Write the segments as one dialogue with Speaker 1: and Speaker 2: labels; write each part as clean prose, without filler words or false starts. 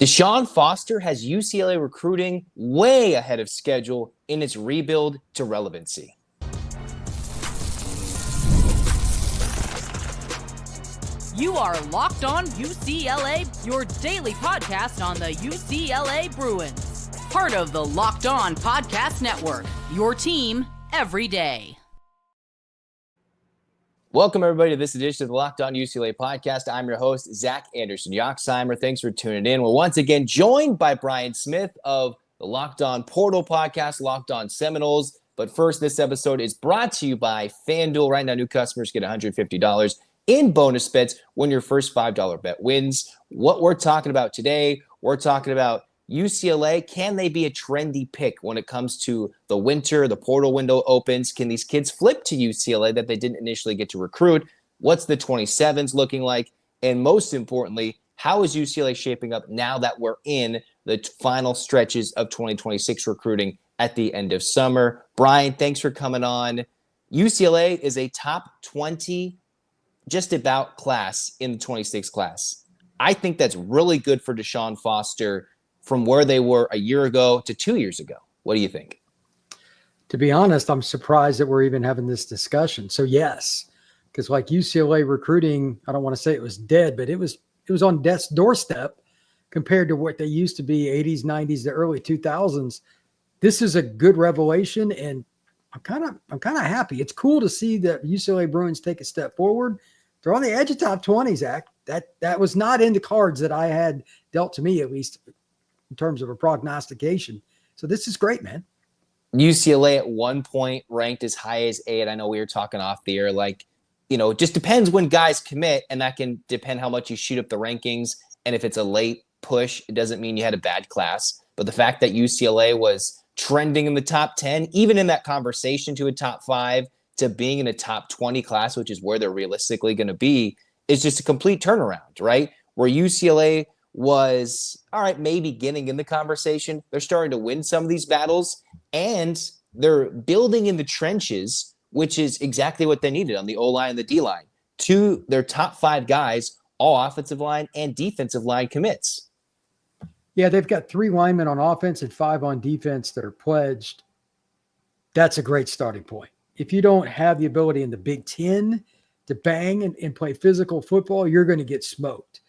Speaker 1: DeShaun Foster has UCLA recruiting way ahead of schedule in its rebuild to relevancy.
Speaker 2: You are Locked On UCLA, your daily podcast on the UCLA Bruins. Part of the Locked On Podcast Network, your team every day.
Speaker 1: Welcome, everybody, to this edition of the Locked On UCLA podcast. I'm your host, Zach Anderson-Yoxsimer. Thanks for tuning in. We're once again joined by Brian Smith of the Locked On Portal podcast, Locked On Seminoles. But first, this episode is brought to you by FanDuel. Right now, new customers get $150 in bonus bets when your first $5 bet wins. What we're talking about today, we're talking about UCLA. Can they be a trendy pick when it comes to the winter? The portal window opens. Can these kids flip to UCLA that they didn't initially get to recruit? What's the 27s looking like? And most importantly, how is UCLA shaping up now that we're in the final stretches of 2026 recruiting at the end of summer? Brian, thanks for coming on. UCLA is a top 20 just about class in the 26 class. I think that's really good for DeShaun Foster from where they were a year ago to 2 years ago. What do you think?
Speaker 3: To be honest, I'm surprised that we're even having this discussion. So yes, because like UCLA recruiting, I don't want to say it was dead, but it was on death's doorstep compared to what they used to be 80s, 90s, the early 2000s. This is a good revelation, and I'm kind of happy. It's cool to see the UCLA Bruins take a step forward. They're on the edge of top 20, Zach. That was not in the cards that I had dealt to me, at least in terms of a prognostication. So this is great, man.
Speaker 1: UCLA at one point ranked as high as 8. I know we were talking off the air, it just depends when guys commit, and that can depend how much you shoot up the rankings. And if it's a late push, it doesn't mean you had a bad class. But the fact that UCLA was trending in the top 10, even in that conversation to a top 5, to being in a top 20 class, which is where they're realistically going to be, is just a complete turnaround, right? Where UCLA was, all right, maybe getting in the conversation. They're starting to win some of these battles, and they're building in the trenches, which is exactly what they needed on the O-line and the D-line. To their top 5 guys, all offensive line and defensive line commits.
Speaker 3: Yeah, they've got 3 linemen on offense and 5 on defense that are pledged. That's a great starting point. If you don't have the ability in the Big Ten to bang and play physical football, you're going to get smoked.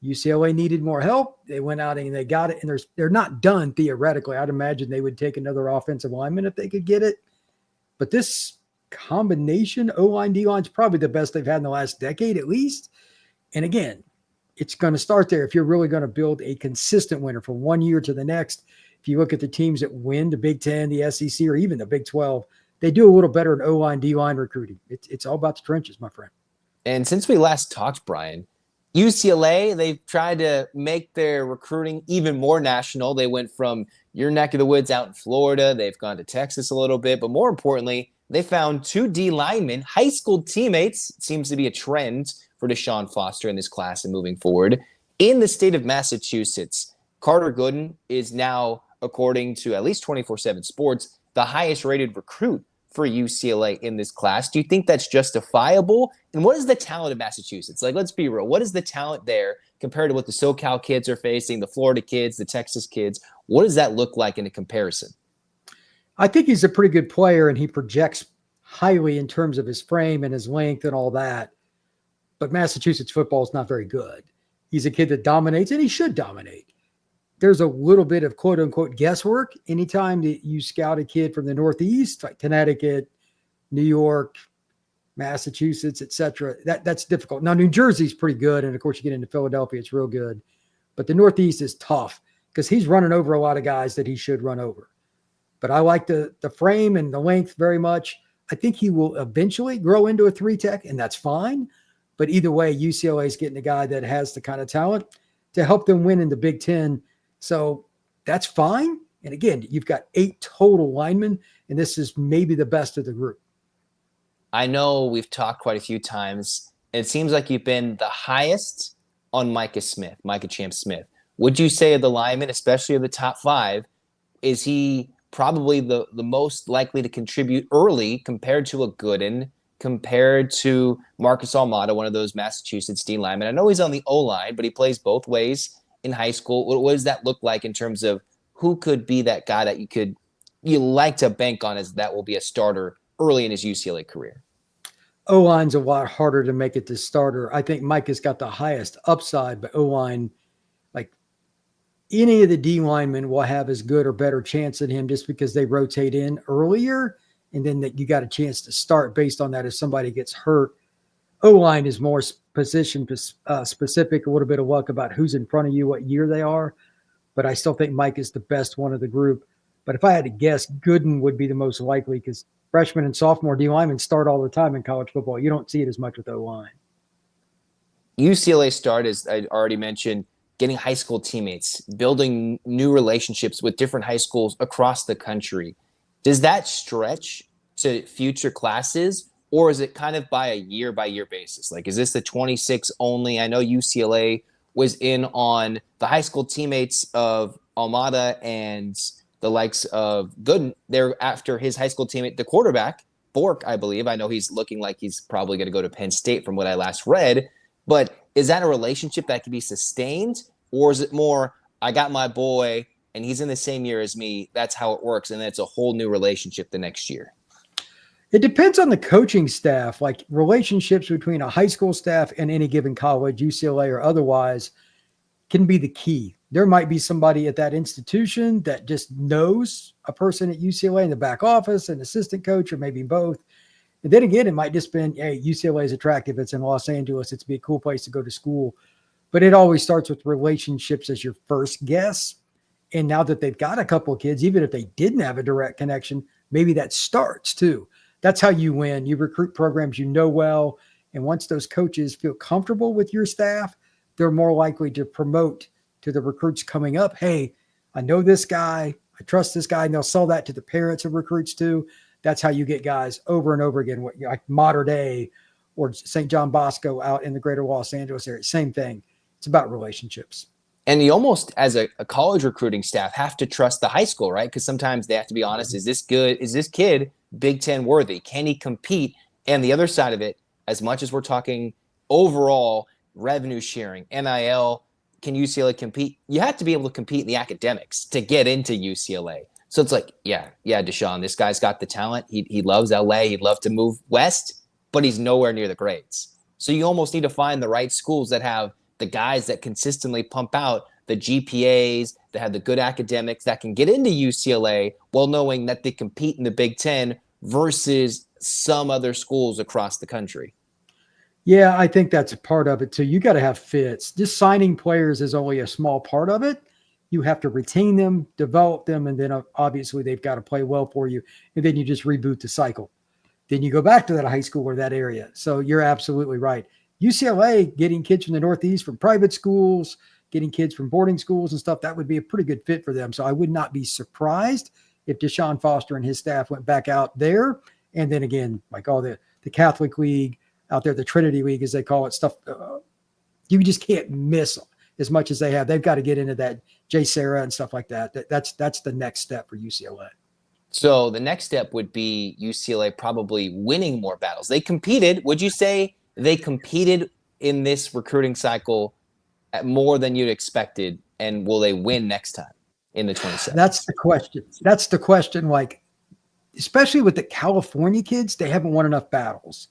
Speaker 3: UCLA needed more help. They went out and they got it, and they're not done theoretically. I'd imagine they would take another offensive lineman if they could get it. But this combination, O-line, D-line, is probably the best they've had in the last decade at least. And again, it's going to start there if you're really going to build a consistent winner from one year to the next. If you look at the teams that win the Big Ten, the SEC, or even the Big 12, they do a little better in O-line, D-line recruiting. It's all about the trenches, my friend.
Speaker 1: And since we last talked, Brian, UCLA, they've tried to make their recruiting even more national. They went from your neck of the woods out in Florida. They've gone to Texas a little bit. But more importantly, they found 2 D linemen, high school teammates. It seems to be a trend for DeShaun Foster in this class and moving forward. In the state of Massachusetts, Carter Gooden is now, according to at least 24/7 Sports, the highest rated recruit for UCLA in this class. Do you think that's justifiable? And what is the talent of Massachusetts? Let's be real. What is the talent there compared to what the SoCal kids are facing, the Florida kids, the Texas kids? What does that look like in a comparison?
Speaker 3: I think he's a pretty good player, and he projects highly in terms of his frame and his length and all that. But Massachusetts football is not very good. He's a kid that dominates, and he should dominate. There's a little bit of quote unquote guesswork anytime that you scout a kid from the Northeast, like Connecticut, New York, Massachusetts, etc. That's difficult. Now, New Jersey's pretty good. And of course you get into Philadelphia, it's real good, but the Northeast is tough because he's running over a lot of guys that he should run over. But I like the frame and the length very much. I think he will eventually grow into a 3-tech, and that's fine. But either way, UCLA is getting a guy that has the kind of talent to help them win in the Big Ten. So that's fine. And again, you've got 8 total linemen, and this is maybe the best of the group.
Speaker 1: I know we've talked quite a few times. It seems like you've been the highest on Micah Champ Smith. Would you say of the linemen, especially of the top 5, is he probably the most likely to contribute early compared to a Gooden, compared to Marcus Almada, one of those Massachusetts D linemen? I know he's on the O-line, but he plays both ways in high school? What does that look like in terms of who could be that guy that you like to bank on as that will be a starter early in his UCLA career?
Speaker 3: O-line's a lot harder to make it to starter. I think Mike has got the highest upside, but O-line, like any of the D linemen will have as good or better chance than him just because they rotate in earlier. And then that you got a chance to start based on that if somebody gets hurt. O-line is more position specific, a little bit of luck about who's in front of you, what year they are. But I still think Mike is the best one of the group. But if I had to guess, Gooden would be the most likely because freshman and sophomore D linemen start all the time in college football. You don't see it as much with O-line.
Speaker 1: UCLA start, as I already mentioned, getting high school teammates, building new relationships with different high schools across the country. Does that stretch to future classes, or is it kind of by a year-by-year basis? Like, is this the 26 only? I know UCLA was in on the high school teammates of Almada and the likes of Gooden. They're after his high school teammate, the quarterback, Bork, I believe. I know he's looking like he's probably going to go to Penn State from what I last read. But is that a relationship that can be sustained? Or is it more, I got my boy and he's in the same year as me, that's how it works, and then it's a whole new relationship the next year?
Speaker 3: It depends on the coaching staff. Like relationships between a high school staff and any given college, UCLA or otherwise, can be the key. There might be somebody at that institution that just knows a person at UCLA in the back office, an assistant coach, or maybe both. And then again, it might just be, hey, UCLA is attractive. It's in Los Angeles. It's be a cool place to go to school. But it always starts with relationships as your first guess. And now that they've got a couple of kids, even if they didn't have a direct connection, maybe that starts too. That's how you win. You recruit programs you know well. And once those coaches feel comfortable with your staff, they're more likely to promote to the recruits coming up. Hey, I know this guy. I trust this guy. And they'll sell that to the parents of recruits too. That's how you get guys over and over again, like Mater Dei or St. John Bosco out in the greater Los Angeles area. Same thing. It's about relationships.
Speaker 1: And you almost, as a college recruiting staff, have to trust the high school, right? Because sometimes they have to be honest. Is this good? Is this kid Big Ten worthy? Can he compete? And the other side of it, as much as we're talking overall revenue sharing, NIL, can UCLA compete? You have to be able to compete in the academics to get into UCLA. So it's like, yeah, DeShaun, this guy's got the talent. He loves LA. He'd love to move west, but he's nowhere near the grades. So you almost need to find the right schools that have the guys that consistently pump out the GPAs, that have the good academics, that can get into UCLA while knowing that they compete in the Big Ten versus some other schools across the country.
Speaker 3: Yeah, I think that's a part of it too. You got to have fits. Just signing players is only a small part of it. You have to retain them, develop them, and then obviously they've got to play well for you. And then you just reboot the cycle. Then you go back to that high school or that area. So you're absolutely right. UCLA, getting kids from the Northeast from private schools, getting kids from boarding schools and stuff, that would be a pretty good fit for them. So I would not be surprised if DeShaun Foster and his staff went back out there. And then again, like all the Catholic League out there, the Trinity League, as they call it, stuff, you just can't miss as much as they have. They've got to get into that J. Sarah and stuff like that. That's the next step for UCLA.
Speaker 1: So the next step would be UCLA probably winning more battles. They competed. Would you say they competed in this recruiting cycle at more than you'd expected? And will they win next time in the 27th?
Speaker 3: That's the question. Like, especially with the California kids, they haven't won enough battles.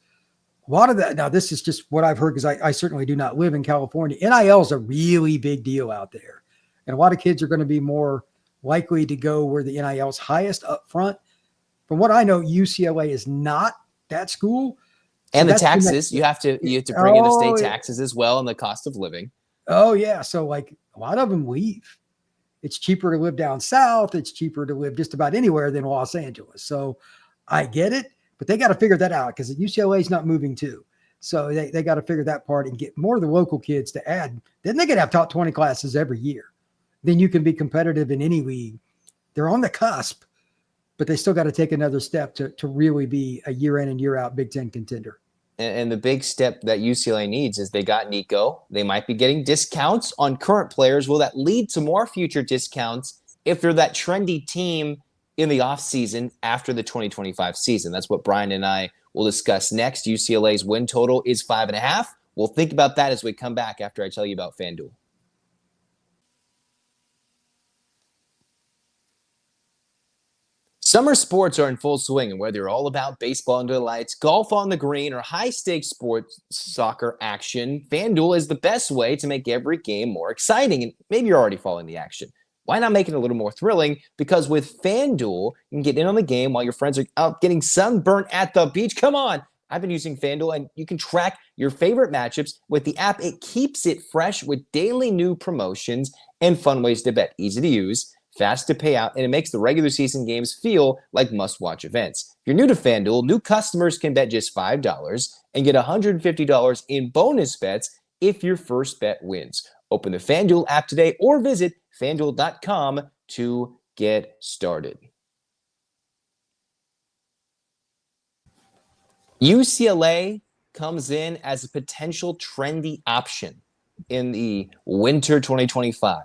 Speaker 3: A lot of that. Now, this is just what I've heard because I certainly do not live in California. NIL is a really big deal out there. And a lot of kids are going to be more likely to go where the NIL is highest up front. From what I know, UCLA is not that school.
Speaker 1: And the taxes, you have to bring in the state taxes as well and the cost of living.
Speaker 3: Oh, yeah. So like a lot of them leave. It's cheaper to live down south. It's cheaper to live just about anywhere than Los Angeles. So I get it, but they got to figure that out because UCLA is not moving too. So they got to figure that part and get more of the local kids to add. Then they could have top 20 classes every year. Then you can be competitive in any league. They're on the cusp, but they still got to take another step to really be a year in and year out Big Ten contender.
Speaker 1: And the big step that UCLA needs is they got Nico. They might be getting discounts on current players. Will that lead to more future discounts if they're that trendy team in the offseason after the 2025 season? That's what Brian and I will discuss next. UCLA's win total is 5.5. We'll think about that as we come back after I tell you about FanDuel. Summer sports are in full swing, and whether you're all about baseball under the lights, golf on the green, or high-stakes sports soccer action, FanDuel is the best way to make every game more exciting. And maybe you're already following the action. Why not make it a little more thrilling? Because with FanDuel, you can get in on the game while your friends are out getting sunburnt at the beach. Come on! I've been using FanDuel, and you can track your favorite matchups with the app. It keeps it fresh with daily new promotions and fun ways to bet. Easy to use, fast to pay out, and it makes the regular season games feel like must-watch events. If you're new to FanDuel, new customers can bet just $5 and get $150 in bonus bets if your first bet wins. Open the FanDuel app today or visit FanDuel.com to get started. UCLA comes in as a potential trendy option in the winter 2025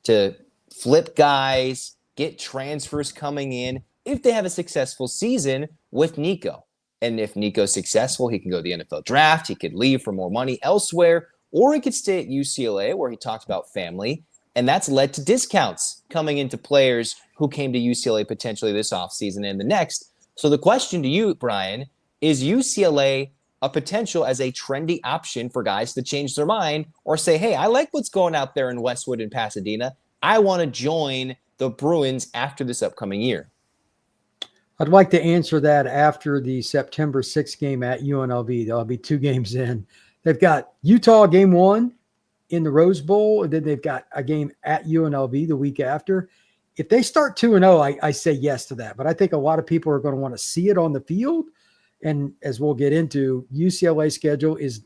Speaker 1: to flip guys, get transfers coming in if they have a successful season with Nico. And if Nico's successful, he can go to the NFL draft, he could leave for more money elsewhere, or he could stay at UCLA where he talks about family. And that's led to discounts coming into players who came to UCLA potentially this offseason and the next. So the question to you, Brian, is UCLA a potential as a trendy option for guys to change their mind or say, hey, I like what's going out there in Westwood and Pasadena. I want to join the Bruins after this upcoming year?
Speaker 3: I'd like to answer that after the September 6th game at UNLV. There'll be 2 games in. They've got Utah game 1 in the Rose Bowl, and then they've got a game at UNLV the week after. If they start 2-0, I say yes to that. But I think a lot of people are going to want to see it on the field. And as we'll get into, UCLA's schedule is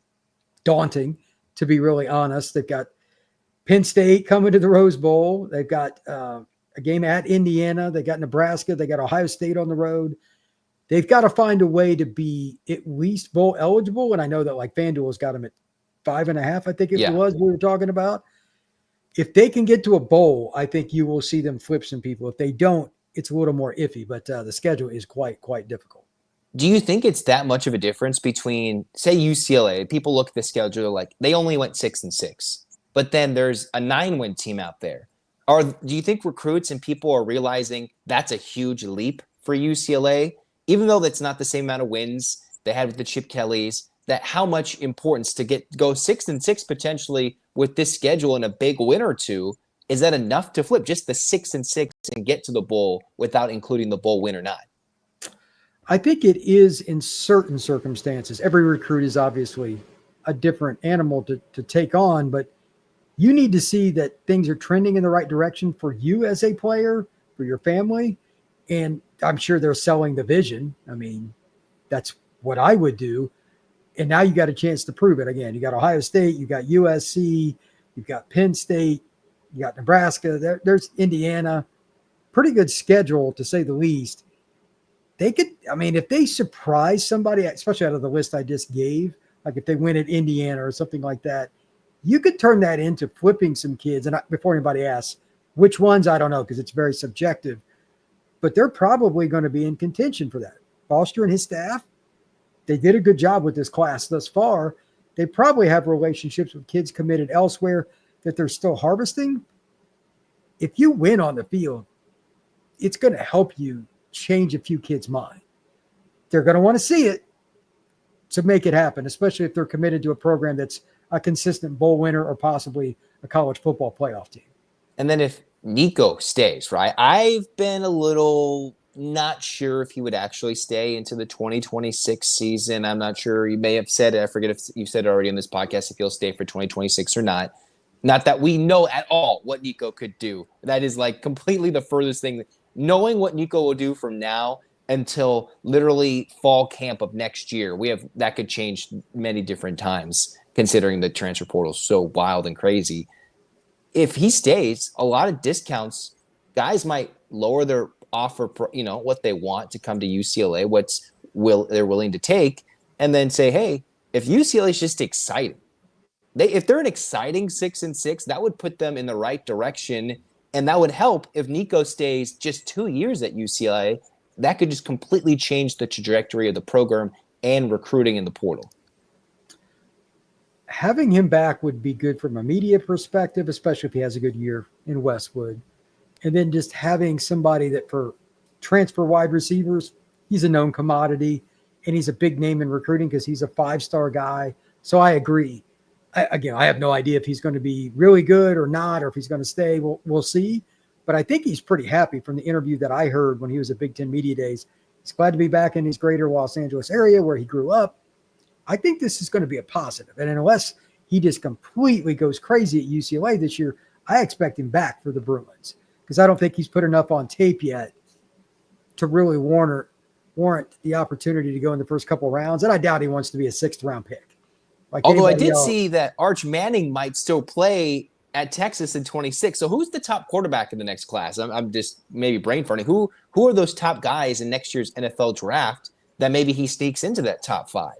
Speaker 3: daunting, to be really honest. They've got Penn State coming to the Rose Bowl. They've got a game at Indiana. They got Nebraska. They got Ohio State on the road. They've got to find a way to be at least bowl eligible. And I know that like FanDuel has got them at 5.5, I think it was we were talking about. If they can get to a bowl, I think you will see them flip some people. If they don't, it's a little more iffy, but the schedule is quite difficult.
Speaker 1: Do you think it's that much of a difference between, say, UCLA? People look at the schedule like they only went 6-6, but then there's a 9-win team out there. Do you think recruits and people are realizing that's a huge leap for UCLA, even though that's not the same amount of wins they had with the Chip Kellys? That how much importance to go 6-6 potentially with this schedule and a big win or two? Is that enough to flip just the 6-6 and get to the bowl without including the bowl win or not?
Speaker 3: I think it is in certain circumstances. Every recruit is obviously a different animal to take on, but you need to see that things are trending in the right direction for you as a player, for your family. And I'm sure they're selling the vision. I mean, that's what I would do. And now you got a chance to prove it again. You got Ohio State, you got USC, you've got Penn State, you got Nebraska, there's Indiana. Pretty good schedule, to say the least. They could, I mean, if they surprise somebody, especially out of the list I just gave, like if they win at Indiana or something like that, you could turn that into flipping some kids. And before anybody asks which ones, I don't know, because it's very subjective, but they're probably going to be in contention for that. Foster and his staff, they did a good job with this class thus far. They probably have relationships with kids committed elsewhere that they're still harvesting. If you win on the field, it's going to help you change a few kids' mind. They're going to want to see it to make it happen, especially if they're committed to a program that's a consistent bowl winner or possibly a college football playoff team.
Speaker 1: And then if Nico stays, right? I've been a little not sure if he would actually stay into the 2026 season. I'm not sure. You may have said it. I forget if you said it already in this podcast, if he'll stay for 2026 or not. Not that we know at all what Nico could do. That is like completely the furthest thing. Knowing what Nico will do from now until literally fall camp of next year, that could change many different times, considering the transfer portal is so wild and crazy. If he stays, a lot of discounts, guys might lower their offer, what they want to come to UCLA, they're willing to take, and then say, hey, if UCLA is just exciting, if they're an exciting 6-6, that would put them in the right direction. And that would help if Nico stays just 2 years at UCLA. That could just completely change the trajectory of the program and recruiting in the portal.
Speaker 3: Having him back would be good from a media perspective, especially if he has a good year in Westwood. And then just having somebody that for transfer wide receivers, he's a known commodity, and he's a big name in recruiting because he's a 5-star guy. So I agree. I have no idea if he's going to be really good or not, or if he's going to stay. We'll see. But I think he's pretty happy from the interview that I heard when he was at Big Ten Media Days. He's glad to be back in his greater Los Angeles area where he grew up. I think this is going to be a positive. And unless he just completely goes crazy at UCLA this year, I expect him back for the Bruins because I don't think he's put enough on tape yet to really warrant the opportunity to go in the first couple rounds. And I doubt he wants to be a 6th-round pick.
Speaker 1: Although I did see that Arch Manning might still play at Texas in 26. So who's the top quarterback in the next class? I'm just maybe brain farting. Who are those top guys in next year's NFL draft that maybe he sneaks into that top 5?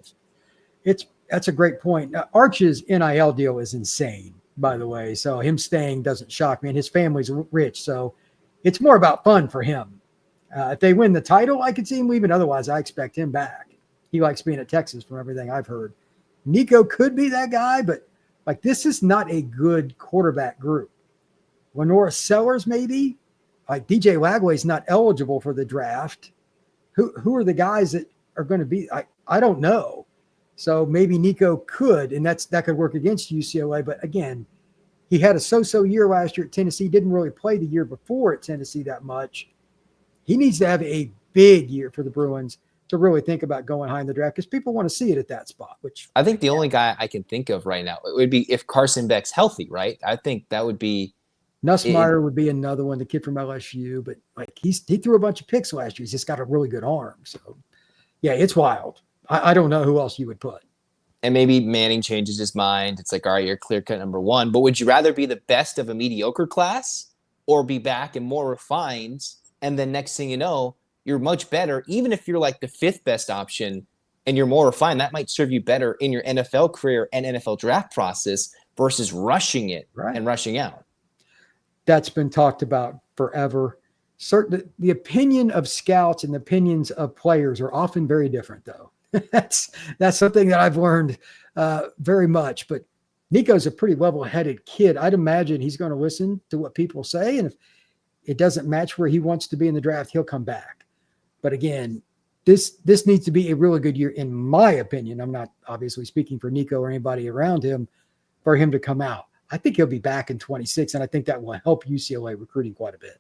Speaker 3: That's a great point. Now, Arch's NIL deal is insane, by the way. So him staying doesn't shock me. And his family's rich. So it's more about fun for him. If they win the title, I could see him leaving. Otherwise, I expect him back. He likes being at Texas from everything I've heard. Nico could be that guy, but this is not a good quarterback group. Lenora Sellers, maybe. DJ Lagway's not eligible for the draft. Who are the guys that are going to be? I don't know. So maybe Nico could, and that could work against UCLA. But again, he had a so-so year last year at Tennessee. Didn't really play the year before at Tennessee that much. He needs to have a big year for the Bruins to really think about going high in the draft because people want to see it at that spot. Which
Speaker 1: I think the only guy I can think of right now would be if Carson Beck's healthy, right? I think that would be.
Speaker 3: Nussmeier would be another one, the kid from LSU, but he threw a bunch of picks last year. He's just got a really good arm. So yeah, it's wild. I don't know who else you would put.
Speaker 1: And maybe Manning changes his mind. It's all right, you're clear-cut number 1. But would you rather be the best of a mediocre class or be back and more refined? And then next thing you know, you're much better. Even if you're the 5th best option and you're more refined, that might serve you better in your NFL career and NFL draft process versus rushing it and rushing out.
Speaker 3: That's been talked about forever. The opinion of scouts and the opinions of players are often very different, though. That's something that I've learned very much. But Nico's a pretty level-headed kid. I'd imagine he's going to listen to what people say, and if it doesn't match where he wants to be in the draft, he'll come back. But again, this needs to be a really good year, in my opinion. I'm not obviously speaking for Nico or anybody around him, for him to come out. I think he'll be back in 26, and I think that will help UCLA recruiting quite a bit.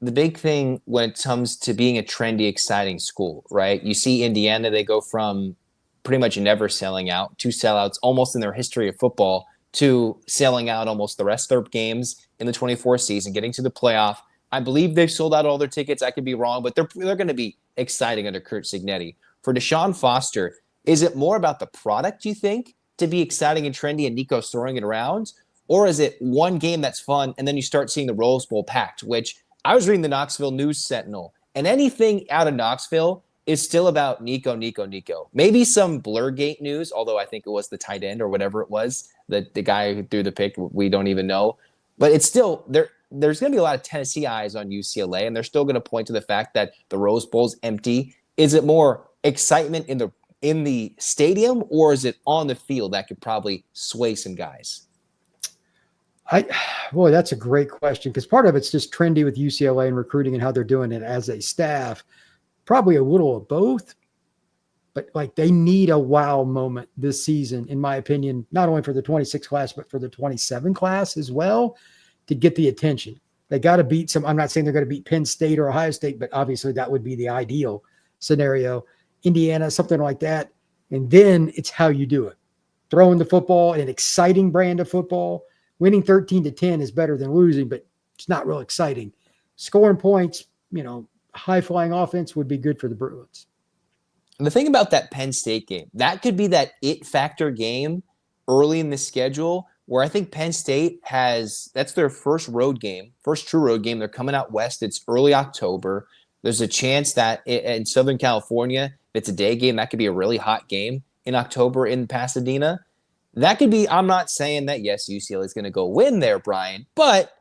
Speaker 1: The big thing when it comes to being a trendy, exciting school, right? You see Indiana, they go from pretty much never selling out, 2 sellouts almost in their history of football, to selling out almost the rest of their games in the 24 season, getting to the playoff. I believe they've sold out all their tickets. I could be wrong, but they're going to be exciting under Kurt Cignetti. For DeShaun Foster, is it more about the product, you think, to be exciting and trendy and Nico's throwing it around? Or is it one game that's fun and then you start seeing the Rose Bowl packed, which I was reading the Knoxville News Sentinel, and anything out of Knoxville is still about Nico. Maybe some Blurgate news, although I think it was the tight end or whatever it was, the guy who threw the pick, we don't even know. But it's still there's going to be a lot of Tennessee eyes on UCLA, and they're still going to point to the fact that the Rose Bowl's empty. Is it more excitement in the stadium, or is it on the field that could probably sway some guys?
Speaker 3: Boy, that's a great question, because part of it's just trendy with UCLA and recruiting and how they're doing it as a staff. Probably a little of both, but they need a wow moment this season, in my opinion, not only for the 26 class, but for the 27 class as well, to get the attention. They got to beat I'm not saying they're going to beat Penn State or Ohio State, but obviously that would be the ideal scenario. Indiana, something like that. And then it's how you do it. Throwing the football, an exciting brand of football. Winning 13-10 is better than losing, but it's not real exciting. Scoring points, high-flying offense would be good for the Bruins.
Speaker 1: And the thing about that Penn State game, that could be that it factor game early in the schedule where I think Penn State that's their first true road game. They're coming out west. It's early October. There's a chance that in Southern California, if it's a day game, that could be a really hot game in October in Pasadena. That could be, I'm not saying that, yes, UCLA is going to go win there, Brian, but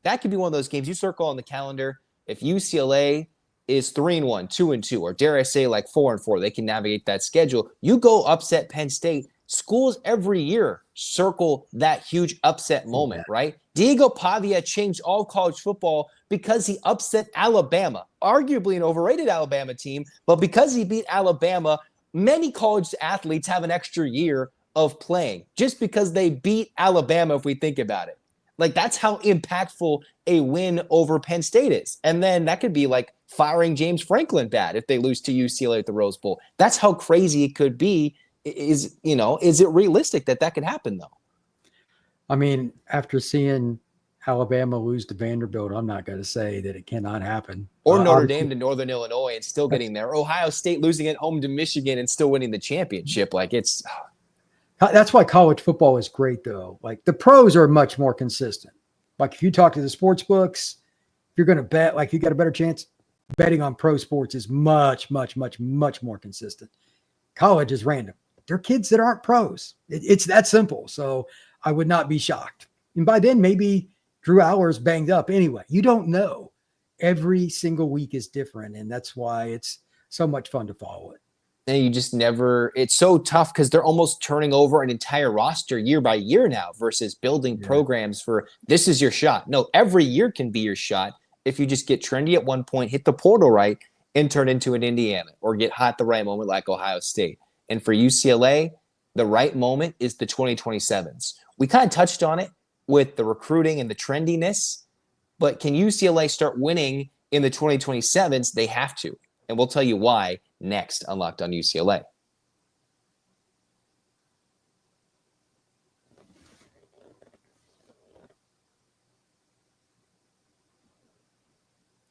Speaker 1: that could be one of those games you circle on the calendar. If UCLA is 3-1, 2-2, or dare I say 4-4, they can navigate that schedule. You go upset Penn State, schools every year circle that huge upset moment, right? Diego Pavia changed all college football because he upset Alabama, arguably an overrated Alabama team, but because he beat Alabama, many college athletes have an extra year of playing just because they beat Alabama, if we think about it. Like, that's how impactful a win over Penn State is. And then that could be like firing James Franklin bad if they lose to UCLA at the Rose Bowl. That's how crazy it could be. Is it realistic that could happen, though?
Speaker 3: I mean, after seeing Alabama lose to Vanderbilt, I'm not going to say that it cannot happen.
Speaker 1: Or Notre Dame to Northern Illinois and still getting there. Ohio State losing at home to Michigan and still winning the championship. Like, it's...
Speaker 3: That's why college football is great, though. Like, the pros are much more consistent. Like, if you talk to the sports books, if you're going to bet, like, you got a better chance. Betting on pro sports is much, much, much, much more consistent. College is random. They're kids that aren't pros. It's that simple. So I would not be shocked. And by then, maybe Drew Aller's banged up anyway. You don't know. Every single week is different, and that's why it's so much fun to follow it.
Speaker 1: And you just never, it's so tough because they're almost turning over an entire roster year by year now versus building programs for this is your shot. No, every year can be your shot if you just get trendy at one point, hit the portal right, and turn into an Indiana or get hot the right moment like Ohio State. And for UCLA, the right moment is the 2027s. We kind of touched on it with the recruiting and the trendiness, but can UCLA start winning in the 2027s? They have to. And we'll tell you why next on Locked On UCLA.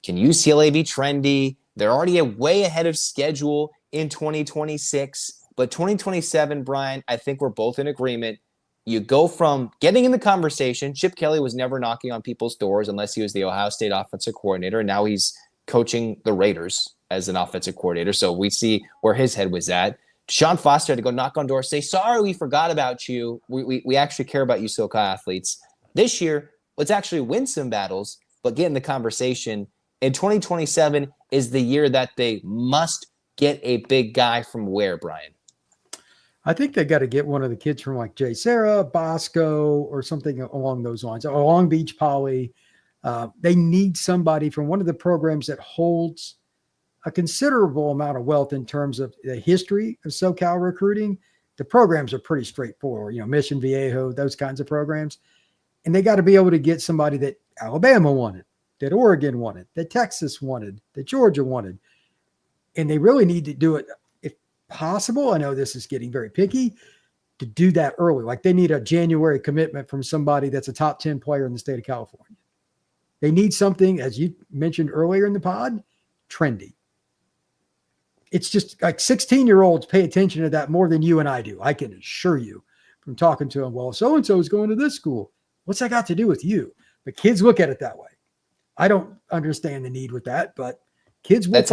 Speaker 1: Can UCLA be trendy? They're already way ahead of schedule in 2026. But 2027, Brian, I think we're both in agreement. You go from getting in the conversation. Chip Kelly was never knocking on people's doors unless he was the Ohio State offensive coordinator. And now he's coaching the Raiders as an offensive coordinator. So we see where his head was at. DeShaun Foster had to go knock on doors, say, sorry, we forgot about you. We actually care about you, SoCal athletes. This year, let's actually win some battles, but get in the conversation. And 2027 is the year that they must get a big guy from where, Brian?
Speaker 3: I think they got to get one of the kids from like Jay Sarah, Bosco, or something along those lines, or Long Beach Poly. They need somebody from one of the programs that holds a considerable amount of wealth in terms of the history of SoCal recruiting. The programs are pretty straightforward, Mission Viejo, those kinds of programs. And they got to be able to get somebody that Alabama wanted, that Oregon wanted, that Texas wanted, that Georgia wanted. And they really need to do it, if possible. I know this is getting very picky, to do that early. Like, they need a January commitment from somebody that's a top 10 player in the state of California. They need something, as you mentioned earlier in the pod, trendy. It's just like 16-year-olds pay attention to that more than you and I do. I can assure you from talking to them, well, so-and-so is going to this school. What's that got to do with you? But kids look at it that way. I don't understand the need with that, but kids will.
Speaker 1: That's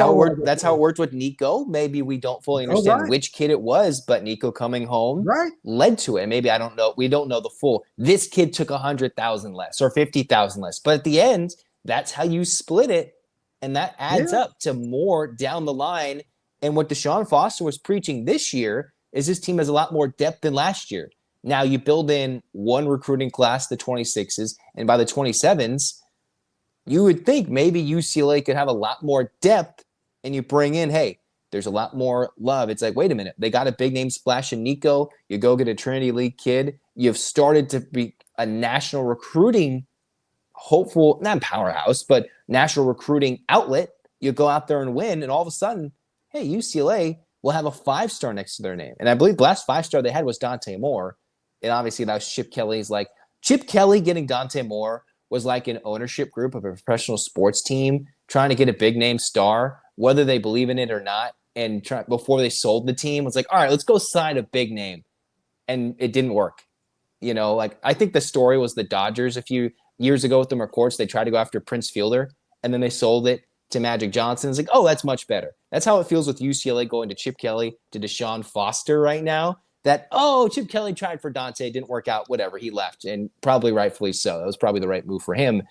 Speaker 1: how it worked with Nico. Maybe we don't fully understand which kid it was, but Nico coming home led to it. Maybe I don't know. We don't know the full. This kid took 100,000 less or 50,000 less, but at the end, that's how you split it, and that adds up to more down the line. And what DeShaun Foster was preaching this year is this team has a lot more depth than last year. Now you build in one recruiting class, the 26s, and by the 27s, you would think maybe UCLA could have a lot more depth, and you bring in, hey, there's a lot more love. It's like, wait a minute, they got a big name splash in Nico. You go get a Trinity League kid. You've started to be a national recruiting hopeful, not powerhouse, but national recruiting outlet. You go out there and win, and all of a sudden, hey, UCLA will have a 5-star next to their name. And I believe the last 5-star they had was Dante Moore. And obviously that was Chip Kelly's. Like, Chip Kelly getting Dante Moore was like an ownership group of a professional sports team trying to get a big name star, whether they believe in it or not. And before they sold the team, it was like, all right, let's go sign a big name. And it didn't work. Like, I think the story was the Dodgers a few years ago with the McCourts. They tried to go after Prince Fielder, and then they sold it to Magic Johnson. It's like, oh, that's much better. That's how it feels with UCLA going to Chip Kelly, to DeShaun Foster right now. That, oh, Chip Kelly tried for Dante, didn't work out, whatever, he left, and probably rightfully so. That was probably the right move for him.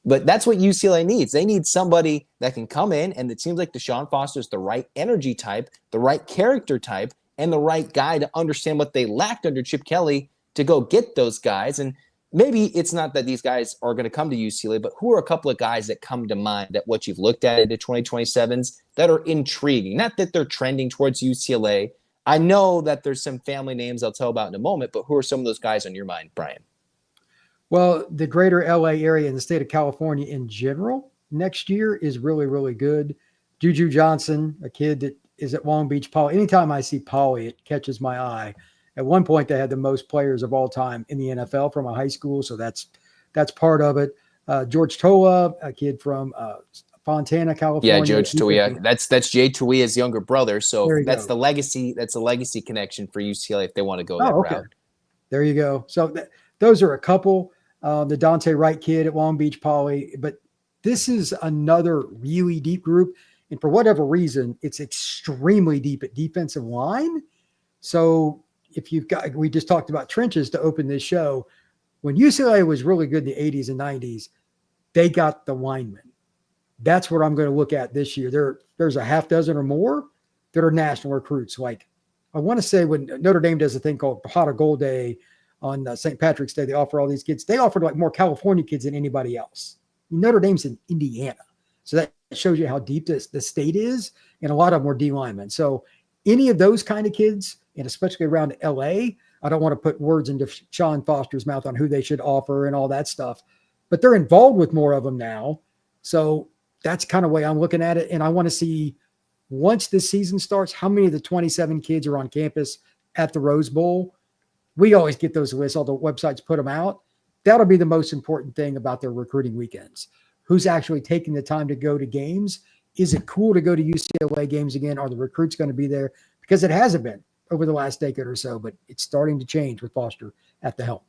Speaker 1: But that's what UCLA needs. They need somebody that can come in, and it seems like DeShaun Foster is the right energy type, the right character type, and the right guy to understand what they lacked under Chip Kelly to go get those guys. And maybe it's not that these guys are going to come to UCLA, but who are a couple of guys that come to mind that what you've looked at into 2027s that are intriguing? Not that they're trending towards UCLA. I know that there's some family names I'll tell about in a moment, but who are some of those guys on your mind, Brian?
Speaker 3: Well, the greater LA area and the state of California in general next year is really, really good. Juju Johnson, a kid that is at Long Beach Poly. Anytime I see Poly, it catches my eye. At one point, they had the most players of all time in the NFL from a high school, so that's part of it. George Toa, a kid from Fontana, California.
Speaker 1: Yeah, George Toa. That's Jay Toa's younger brother. So that's
Speaker 3: go.
Speaker 1: the legacy. That's a legacy connection for UCLA if they want to go that route.
Speaker 3: There you go. So those are a couple. The Dante Wright kid at Long Beach Poly, but this is another really deep group. And for whatever reason, it's extremely deep at defensive line. So we just talked about trenches to open this show. When UCLA was really good in the 80s and 90s, they got the linemen. That's what I'm going to look at this year. There's a half dozen or more that are national recruits. Like I want to say when Notre Dame does a thing called Pot of Gold Day on St. Patrick's Day, they offer all these kids. They offered like more California kids than anybody else. Notre Dame's in Indiana. So that shows you how deep the state is. And a lot of them were D linemen. So any of those kind of kids, and especially around LA, I don't want to put words into DeShaun Foster's mouth on who they should offer and all that stuff, but they're involved with more of them now. So that's kind of the way I'm looking at it. And I want to see once this season starts, how many of the 27 kids are on campus at the Rose Bowl. We always get those lists. All the websites put them out. That'll be the most important thing about their recruiting weekends. Who's actually taking the time to go to games? Is it cool to go to UCLA games again? Are the recruits going to be there? Because it hasn't been over the last decade or so, but it's starting to change with Foster at the helm.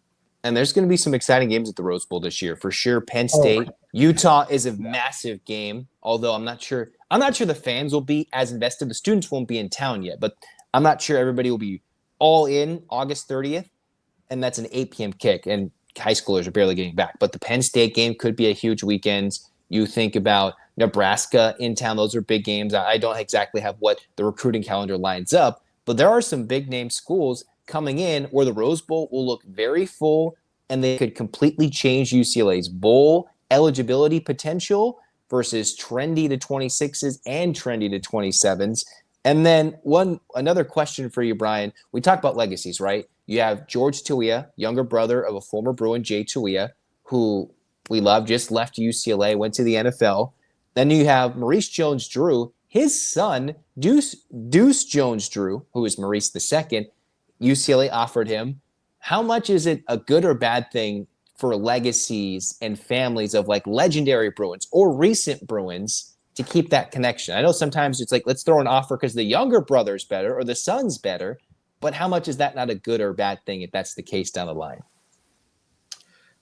Speaker 1: And there's going to be some exciting games at the Rose Bowl this year for sure. Penn State, Utah is a massive game. Although I'm not sure the fans will be as invested. The students won't be in town yet, but I'm not sure everybody will be all in August 30th. And that's an 8 p.m. kick. And high schoolers are barely getting back. But the Penn State game could be a huge weekend. You think about Nebraska in town. Those are big games. I don't exactly have what the recruiting calendar lines up, but there are some big name schools coming in where the Rose Bowl will look very full, and they could completely change UCLA's bowl eligibility potential versus trendy to 26s and trendy to 27s. And then another question for you, Brian. We talk about legacies, right? You have George Toa, younger brother of a former Bruin, Jay Toa, who we love, just left UCLA, went to the NFL. Then you have Maurice Jones-Drew, his son, Deuce Jones-Drew, who is Maurice II. UCLA offered him. How much is it a good or bad thing for legacies and families of like legendary Bruins or recent Bruins to keep that connection? I know sometimes it's like, let's throw an offer because the younger brother's better or the son's better, but how much is that not a good or bad thing if that's the case down the line?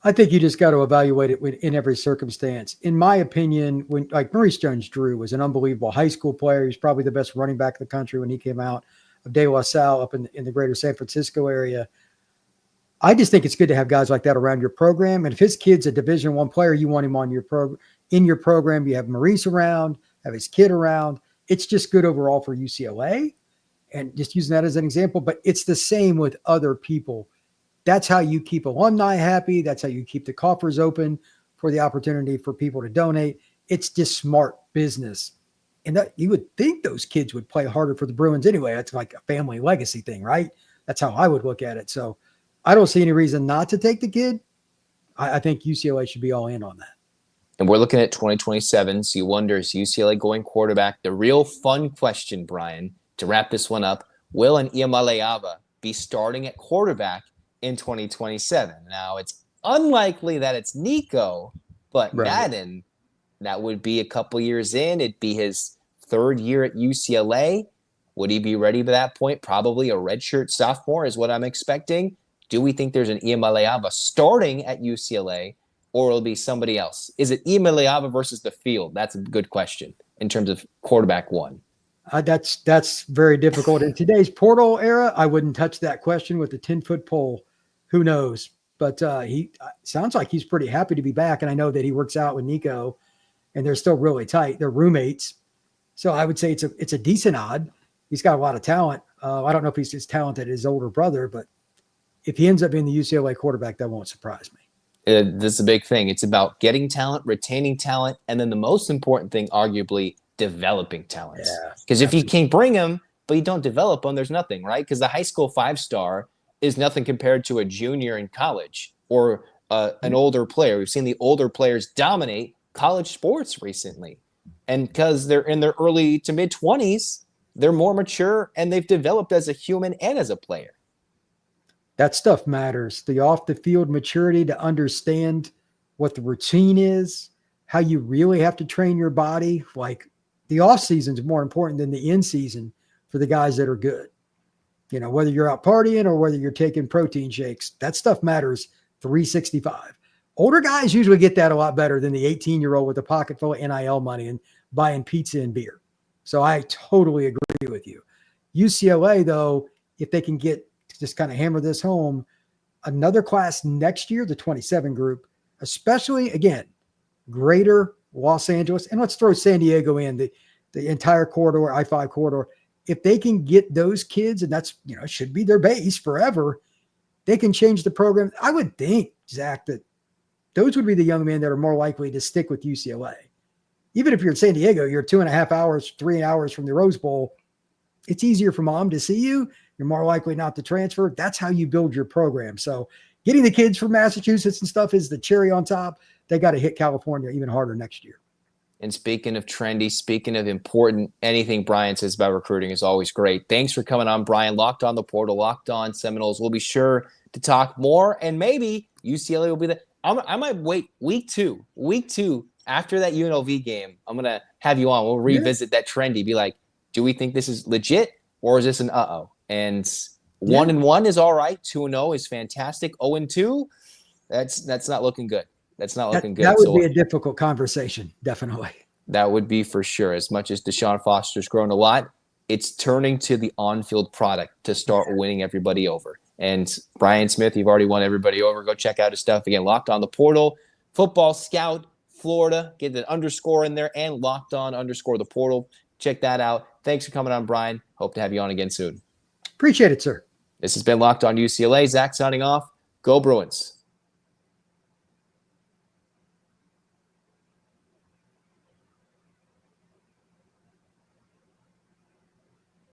Speaker 3: I think you just got to evaluate it in every circumstance. In my opinion, when like Maurice Jones-Drew was an unbelievable high school player. He's probably the best running back in the country when he came out of De La Salle up in the greater San Francisco area. I just think it's good to have guys like that around your program. And if his kid's a Division I player, you want him on your in your program. You have Maurice around, have his kid around. It's just good overall for UCLA. And just using that as an example, but it's the same with other people. That's how you keep alumni happy. That's how you keep the coffers open for the opportunity for people to donate. It's just smart business. And that you would think those kids would play harder for the Bruins anyway. That's like a family legacy thing, right? That's how I would look at it. So I don't see any reason not to take the kid. I think UCLA should be all in on that.
Speaker 1: And we're looking at 2027. So you wonder, is UCLA going quarterback? The real fun question, Brian, to wrap this one up, will an Iamaleava be starting at quarterback in 2027? Now, it's unlikely that it's Nico, but Madden, that would be a couple years in. It'd be his third year at UCLA. Would he be ready by that point? Probably a redshirt sophomore is what I'm expecting. Do we think there's an Iamaleava starting at UCLA, or will it be somebody else? Is it Iamaleava versus the field? That's a good question in terms of quarterback one.
Speaker 3: That's very difficult. In today's portal era, I wouldn't touch that question with a 10-foot pole. Who knows? But he sounds like he's pretty happy to be back. And I know that he works out with Nico, and they're still really tight. They're roommates. So I would say it's a decent odd. He's got a lot of talent. I don't know if he's as talented as his older brother, but if he ends up being the UCLA quarterback, that won't surprise me.
Speaker 1: This is a big thing. It's about getting talent, retaining talent, and then the most important thing, arguably, developing talent. Because if you can bring them, but you don't develop them, there's nothing, right? Because the high school 5-star is nothing compared to a junior in college or an older player. We've seen the older players dominate college sports recently. And because they're in their early to mid-20s, they're more mature and they've developed as a human and as a player.
Speaker 3: That stuff matters. The off-the-field maturity to understand what the routine is, how you really have to train your body. Like, the off-season is more important than the in-season for the guys that are good. You know, whether you're out partying or whether you're taking protein shakes, that stuff matters 365. Older guys usually get that a lot better than the 18-year-old with a pocket full of NIL money and buying pizza and beer. So I totally agree with you. UCLA, though, if they can get, just kind of hammer this home, another class next year, the 27 group, especially, again, greater Los Angeles, and let's throw San Diego in, the entire corridor, I-5 corridor. If they can get those kids, and that's, you know, should be their base forever, they can change the program. I would think, Zach, that those would be the young men that are more likely to stick with UCLA. Even if you're in San Diego, you're 2.5 hours, 3 hours from the Rose Bowl. It's easier for mom to see you. You're more likely not to transfer. That's how you build your program. So getting the kids from Massachusetts and stuff is the cherry on top. They got to hit California even harder next year.
Speaker 1: And speaking of trendy, speaking of important, anything Brian says about recruiting is always great. Thanks for coming on, Brian. Locked On the Portal, Locked On Seminoles. We'll be sure to talk more, and maybe UCLA will be the – I might wait week two after that UNLV game. I'm going to have you on. We'll revisit that trendy, be like, do we think this is legit or is this an uh-oh? And 1-1 is all right. 2-0 is fantastic. 0-2, that's not looking good. That's not looking good.
Speaker 3: That would be a difficult conversation, definitely.
Speaker 1: That would be for sure. As much as DeShaun Foster's grown a lot, it's turning to the on-field product to start winning everybody over. And Brian Smith, you've already won everybody over. Go check out his stuff. Again, Locked On the Portal, Football Scout, Florida. Get the underscore in there, and Locked On _the Portal. Check that out. Thanks for coming on, Brian. Hope to have you on again soon.
Speaker 3: Appreciate it, sir.
Speaker 1: This has been Locked On UCLA. Zach signing off. Go Bruins.